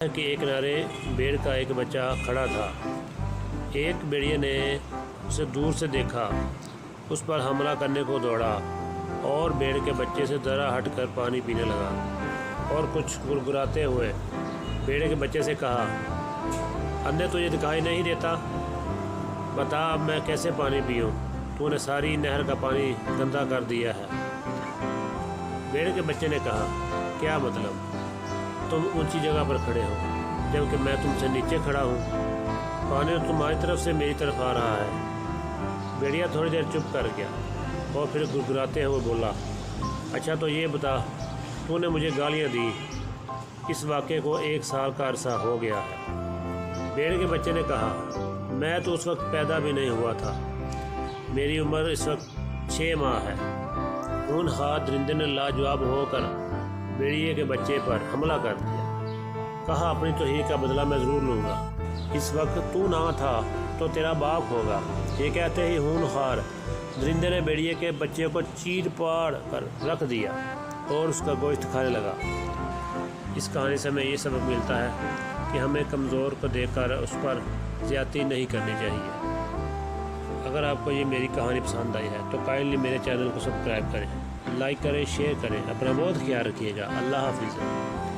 के एक किनारे भेड़ का एक बच्चा खड़ा था। एक भेड़िए ने उसे दूर से देखा, उस पर हमला करने को दौड़ा और भेड़ के बच्चे से ज़रा हटकर पानी पीने लगा और कुछ गुड़गुड़ाते हुए भेड़ के बच्चे से कहा, अंधे तुझे दिखाई नहीं देता? बता अब मैं कैसे पानी पीऊँ? तूने सारी नहर का पानी गंदा कर दिया है। भेड़ के बच्चे ने कहा, क्या मतलब? तुम ऊंची जगह पर खड़े हो जबकि मैं तुमसे नीचे खड़ा हूँ। पानी तुम्हारी तरफ से मेरी तरफ आ रहा है। भेड़िया थोड़ी देर चुप कर गया और फिर गुड़गुड़ाते हुए बोला, अच्छा तो ये बता, तूने मुझे गालियाँ दी, इस वाक़े को 1 साल का अरसा हो गया है। भेड़ के बच्चे ने कहा, मैं तो उस वक्त पैदा भी नहीं हुआ था। मेरी उम्र इस वक्त 6 माह है। होनहार दरिंदे ने लाजवाब होकर भेड़िए के बच्चे पर हमला कर दिया। कहा, अपनी तौहीन का बदला मैं ज़रूर लूँगा। इस वक्त तू ना था तो तेरा बाप होगा। ये कहते ही होनहार दरिंदे ने भेड़िए के बच्चे को चीर फाड़ कर रख दिया और उसका गोश्त खाने लगा। इस कहानी से हमें ये सबक मिलता है कि हमें कमज़ोर को देखकर उस पर ज़्यादती नहीं करनी चाहिए। अगर आपको ये मेरी कहानी पसंद आई है तो काइंडली मेरे चैनल को सब्सक्राइब करें, लाइक करें, शेयर करें। अपना बहुत ख्याल रखिएगा। अल्लाह हाफिज़।